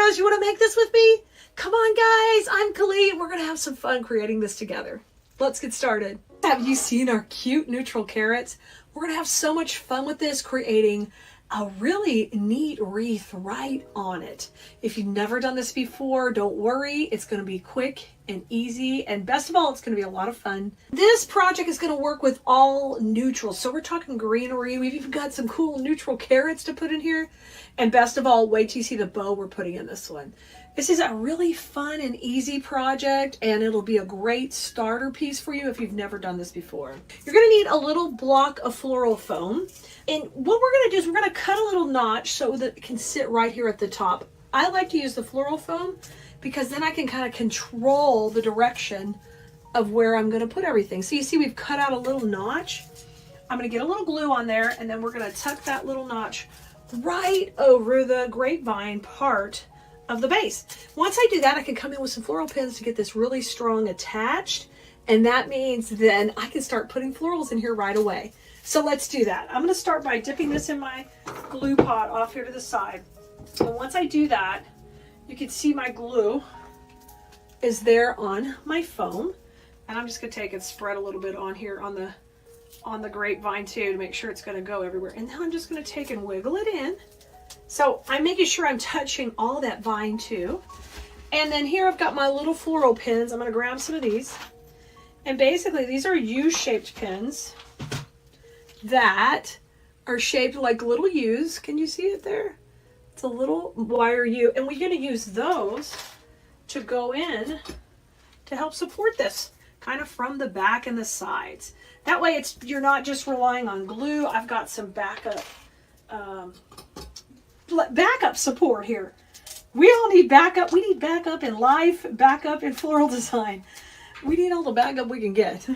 Rose, you want to make this with me? Come on, guys. I'm Khalid. We're going to have some fun creating this together. Let's get started. Have you seen our cute neutral carrots? We're going to have so much fun with this, creating a really neat wreath right on it. If you've never done this before, don't worry. It's going to be quick and easy, and best of all, it's going to be a lot of fun. This project is going to work with all neutrals. So we're talking greenery. We've even got some cool neutral carrots to put in here. And best of all, wait till you see the bow we're putting in this one. This is a really fun and easy project, and it'll be a great starter piece for you if you've never done this before. You're going to need a little block of floral foam. And what we're going to do is we're going to cut a little notch so that it can sit right here at the top. I like to use the floral foam because then I can kind of control the direction of where I'm going to put everything. So you see we've cut out a little notch. I'm going to get a little glue on there, and then we're going to tuck that little notch right over the grapevine part of the base. Once I do that, I can come in with some floral pins to get this really strong attached, and that means then I can start putting florals in here right away. So let's do that. I'm going to start by dipping this in my glue pot off here to the side. And once I do that, you can see my glue is there on my foam, and I'm just going to take and spread a little bit on here on the grapevine too to make sure it's going to go everywhere. And then I'm just going to take and wiggle it in. So I'm making sure I'm touching all that vine too. And then here I've got my little floral pins. I'm going to grab some of these. And basically these are U-shaped pins that are shaped like little U's. Can you see it there? It's a little wire U. And we're going to use those to go in to help support this kind of from the back and the sides. That way you're not just relying on glue. I've got some backup support here. We all need backup. We need backup in life, backup in floral design. We need all the backup we can get.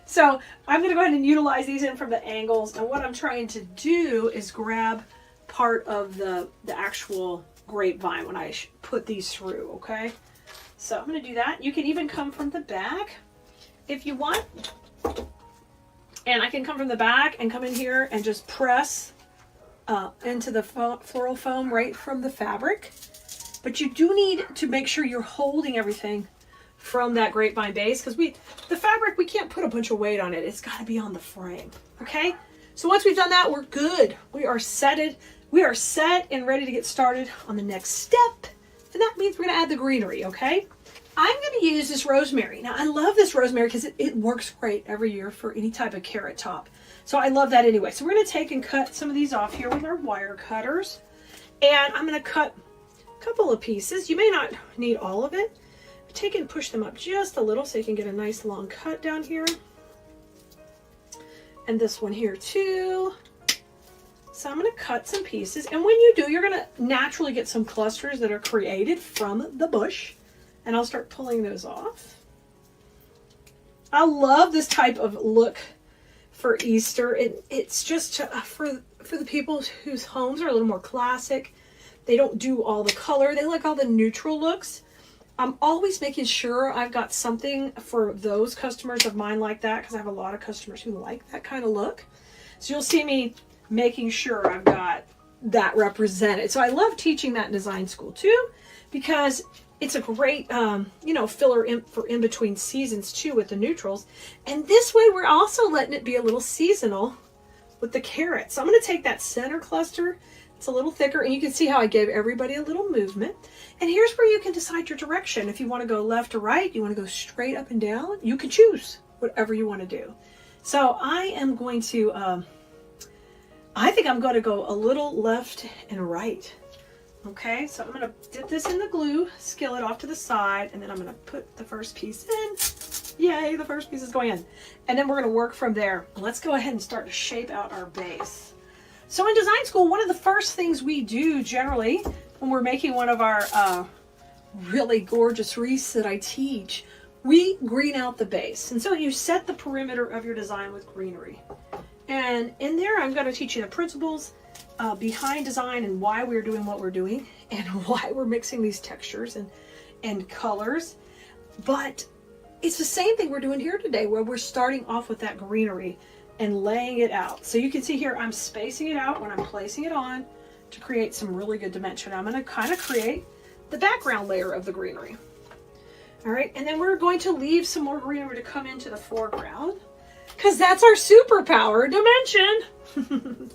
So I'm going to go ahead and utilize these in from the angles. And what I'm trying to do is grab part of the actual grapevine when I put these through, okay? So I'm going to do that. You can even come from the back if you want. And I can come from the back and come in here and just press into the floral foam right from the fabric. But you do need to make sure you're holding everything from that grapevine base, because the fabric, we can't put a bunch of weight on it. It's got to be on the frame, okay? So once we've done that, we're good. We are set and ready to get started on the next step. And that means we're going to add the greenery, okay? I'm going to use this rosemary. Now, I love this rosemary because it works great every year for any type of carrot top. So I love that anyway. So we're going to take and cut some of these off here with our wire cutters. And I'm going to cut a couple of pieces. You may not need all of it. Take and push them up just a little so you can get a nice long cut down here. And this one here too. So I'm going to cut some pieces. And when you do, you're going to naturally get some clusters that are created from the bush. And I'll start pulling those off. I love this type of look for Easter. It's just for the people whose homes are a little more classic. They don't do all the color. They like all the neutral looks. I'm always making sure I've got something for those customers of mine like that, because I have a lot of customers who like that kind of look. So you'll see me making sure I've got that represented. So I love teaching that in design school too, because it's a great, filler for in between seasons too with the neutrals. And this way we're also letting it be a little seasonal with the carrots. So I'm going to take that center cluster. It's a little thicker, and you can see how I gave everybody a little movement. And here's where you can decide your direction. If you want to go left or right, you want to go straight up and down, you can choose whatever you want to do. So I am going to, I think I'm going to go a little left and right. Okay, so I'm going to dip this in the glue skillet off to the side, and then I'm going to put the first piece in. Yay, the first piece is going in. And then we're going to work from there. Let's go ahead and start to shape out our base. So in design school, one of the first things we do generally when we're making one of our really gorgeous wreaths that I teach, we green out the base. And so you set the perimeter of your design with greenery. And in there, I'm going to teach you the principles behind design and why we're doing what we're doing and why we're mixing these textures and colors. But it's the same thing we're doing here today, where we're starting off with that greenery and laying it out. So you can see here, I'm spacing it out when I'm placing it on to create some really good dimension. I'm going to kind of create the background layer of the greenery. All right, and then we're going to leave some more greenery to come into the foreground because that's our superpower, dimension.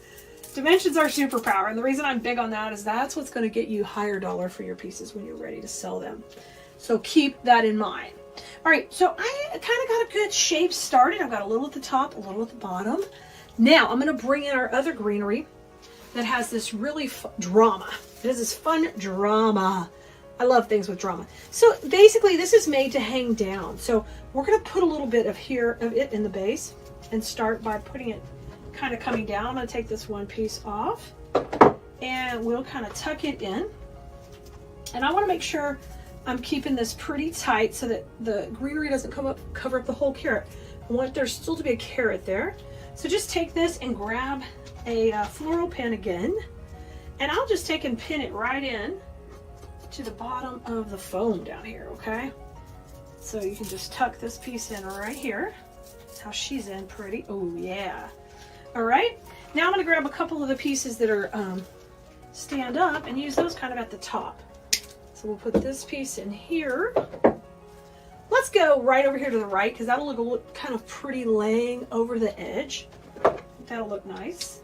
Dimension's our superpower, and the reason I'm big on that is that's what's going to get you higher dollar for your pieces when you're ready to sell them. So keep that in mind. All right, so I kind of got a good shape started. I've got a little at the top, a little at the bottom. Now I'm going to bring in our other greenery that has this really drama. It has this fun drama. I love things with drama. So basically this is made to hang down. So we're going to put a little bit of it in the base and start by putting it kind of coming down. I'm going to take this one piece off and we'll kind of tuck it in. And I want to make sure I'm keeping this pretty tight so that the greenery doesn't cover up the whole carrot. I want there still to be a carrot there. So just take this and grab a floral pin again. And I'll just take and pin it right in to the bottom of the foam down here, okay? So you can just tuck this piece in right here. That's how she's in pretty. Oh yeah. All right, now I'm going to grab a couple of the pieces that are stand up and use those kind of at the top. So we'll put this piece in here. Let's go right over here to the right because that'll look kind of pretty laying over the edge. That'll look nice.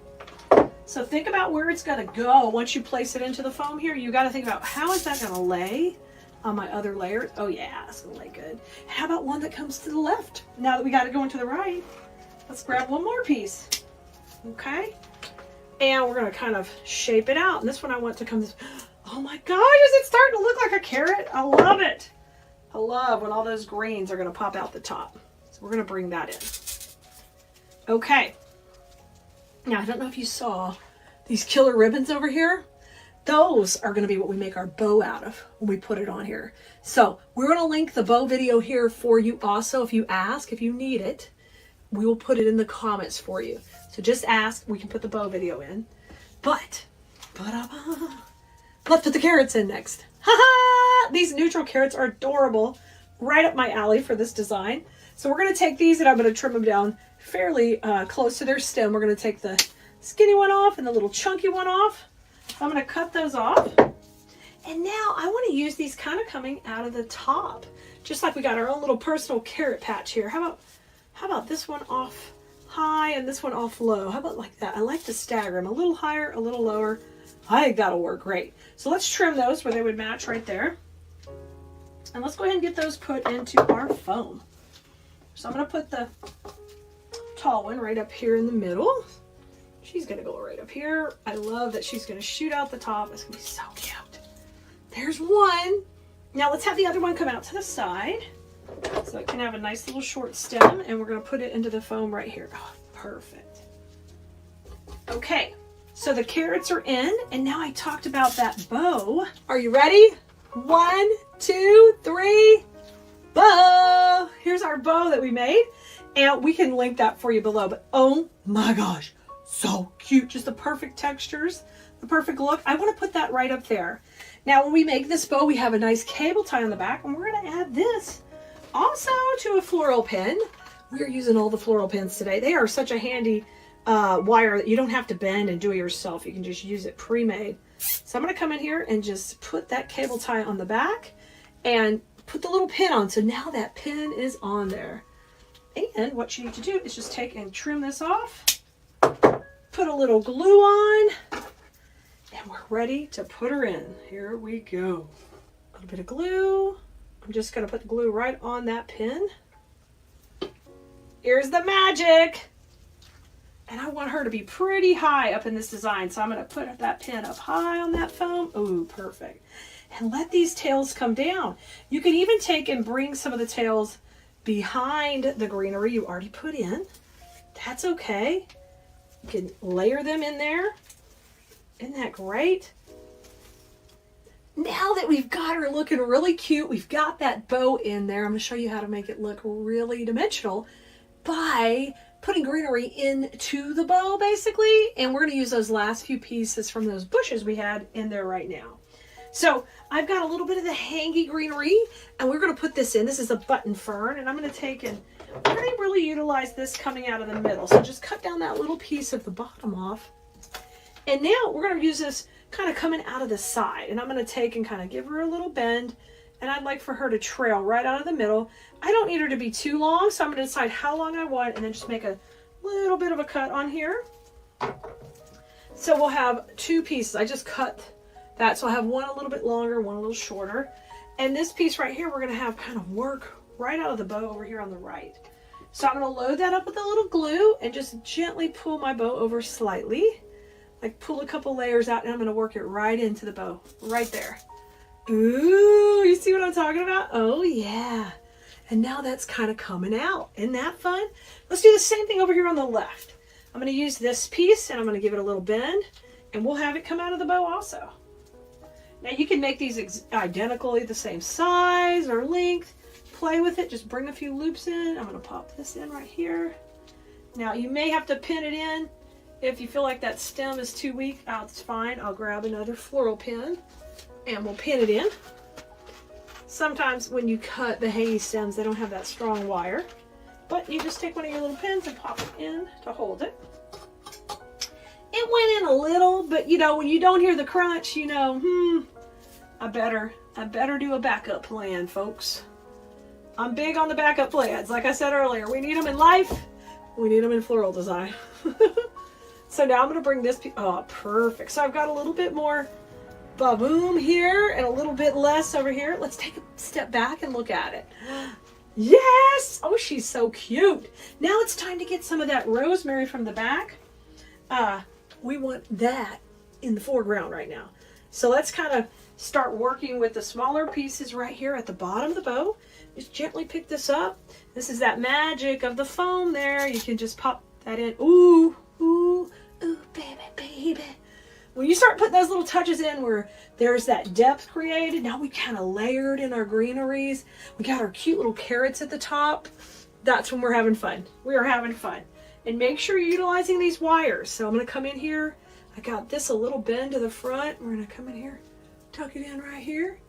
So think about where it's going to go once you place it into the foam here. You got to think about how is that going to lay on my other layers. Oh yeah, it's going to lay good. How about one that comes to the left? Now that we got it going to the right, let's grab one more piece. Okay, and we're going to kind of shape it out. And this one I want to come, oh my gosh, is it starting to look like a carrot? I love it. I love when all those greens are going to pop out the top. So we're going to bring that in. Okay, now I don't know if you saw these killer ribbons over here. Those are going to be what we make our bow out of when we put it on here. So we're going to link the bow video here for you also. If you ask, if you need it, we will put it in the comments for you. So just ask, we can put the bow video in. But, let's put the carrots in next. Ha-ha! These neutral carrots are adorable. Right up my alley for this design. So we're going to take these and I'm going to trim them down fairly close to their stem. We're going to take the skinny one off and the little chunky one off. I'm going to cut those off. And now I want to use these kind of coming out of the top. Just like we got our own little personal carrot patch here. How about this one off high and this one off low? How about like that? I like to stagger them a little higher, a little lower. I think that'll work great. So let's trim those where they would match right there. And let's go ahead and get those put into our foam. So I'm going to put the tall one right up here in the middle. She's going to go right up here. I love that she's going to shoot out the top. It's going to be so cute. There's one. Now let's have the other one come out to the side. So it can have a nice little short stem, and we're going to put it into the foam right here. Oh, perfect. Okay, so the carrots are in, and now I talked about that bow. Are you ready? 1, 2, 3, bow. Here's our bow that we made, and we can link that for you below, but oh my gosh, so cute. Just the perfect textures, the perfect look. I want to put that right up there. Now, when we make this bow, we have a nice cable tie on the back, and we're going to add this also to a floral pin. We're using all the floral pins today. They are such a handy wire that you don't have to bend and do it yourself. You can just use it pre-made. So I'm going to come in here and just put that cable tie on the back and put the little pin on. So now that pin is on there. And what you need to do is just take and trim this off, put a little glue on, and we're ready to put her in. Here we go. A little bit of glue. I'm just going to put the glue right on that pin. Here's the magic. And I want her to be pretty high up in this design. So I'm going to put that pin up high on that foam. Ooh, perfect. And let these tails come down. You can even take and bring some of the tails behind the greenery you already put in. That's okay. You can layer them in there. Isn't that great? Now that we've got her looking really cute, we've got that bow in there. I'm going to show you how to make it look really dimensional by putting greenery into the bow, basically. And we're going to use those last few pieces from those bushes we had in there right now. So I've got a little bit of the hangy greenery, and we're going to put this in. This is a button fern, and I'm going to take and we're going to really utilize this coming out of the middle. So just cut down that little piece of the bottom off. And now we're going to use this kind of coming out of the side. And I'm going to take and kind of give her a little bend. And I'd like for her to trail right out of the middle. I don't need her to be too long, so I'm going to decide how long I want and then just make a little bit of a cut on here. So we'll have two pieces. I just cut that, so I'll have one a little bit longer, one a little shorter. And this piece right here, we're going to have kind of work right out of the bow over here on the right. So I'm going to load that up with a little glue and just gently pull my bow over slightly. Like pull a couple layers out, and I'm going to work it right into the bow, right there. Ooh, you see what I'm talking about? Oh yeah. And now that's kind of coming out. Isn't that fun? Let's do the same thing over here on the left. I'm going to use this piece and I'm going to give it a little bend, and we'll have it come out of the bow also. Now you can make these identically the same size or length. Play with it. Just bring a few loops in. I'm going to pop this in right here. Now you may have to pin it in if you feel like that stem is too weak. Oh, it's fine. I'll grab another floral pin and we'll pin it in. Sometimes when you cut the hanging stems, they don't have that strong wire, but you just take one of your little pins and pop it in to hold it. It went in a little, but you know, when you don't hear the crunch, you know, I better do a backup plan, folks. I'm big on the backup plans. Like I said earlier, we need them in life. We need them in floral design. So now I'm going to bring this, oh, perfect. So I've got a little bit more ba-boom here and a little bit less over here. Let's take a step back and look at it. Yes! Oh, she's so cute. Now it's time to get some of that rosemary from the back. We want that in the foreground right now. So let's kind of start working with the smaller pieces right here at the bottom of the bow. Just gently pick this up. This is that magic of the foam there. You can just pop that in. Ooh, ooh, ooh, baby, baby. When you start putting those little touches in where there's that depth created, now we kind of layered in our greeneries. We got our cute little carrots at the top. That's when we're having fun. We are having fun. And make sure you're utilizing these wires. So I'm going to come in here. I got this a little bend to the front. We're going to come in here, tuck it in right here.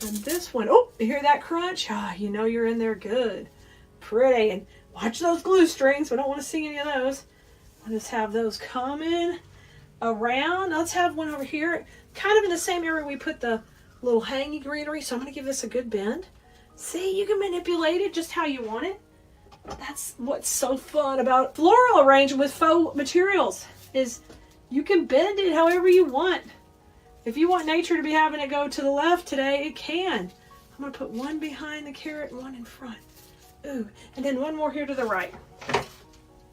And this one, oh, you hear that crunch? Ah, you know you're in there good. Pretty. And watch those glue strings. We don't want to see any of those. I'll just have those coming around. Let's have one over here, kind of in the same area we put the little hanging greenery. So I'm going to give this a good bend. See, you can manipulate it just how you want it. That's what's so fun about floral arranging with faux materials, is you can bend it however you want. If you want nature to be having it go to the left today, it can. I'm going to put one behind the carrot and one in front. Ooh, and then one more here to the right.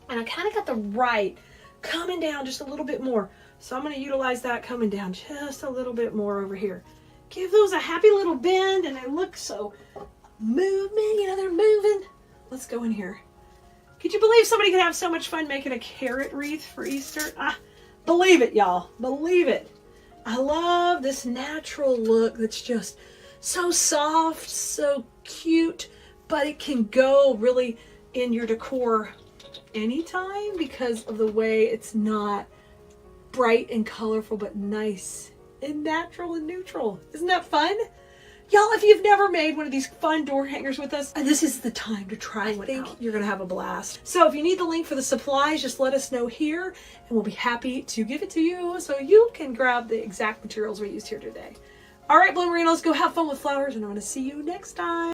And I kind of got the right coming down just a little bit more. So I'm going to utilize that coming down just a little bit more over here. Give those a happy little bend, and they look so movement, you know, they're moving. Let's go in here. Could you believe somebody could have so much fun making a carrot wreath for Easter? Believe it, y'all. Believe it. I love this natural look that's just so soft, so cute, but it can go really in your decor anytime because of the way it's not bright and colorful, but nice and natural and neutral. Isn't that fun? Y'all, if you've never made one of these fun door hangers with us, this is the time to try one out. I think you're going to have a blast. So if you need the link for the supplies, just let us know here, and we'll be happy to give it to you so you can grab the exact materials we used here today. All right, Bloomerinos, go have fun with flowers, and I'm going to see you next time.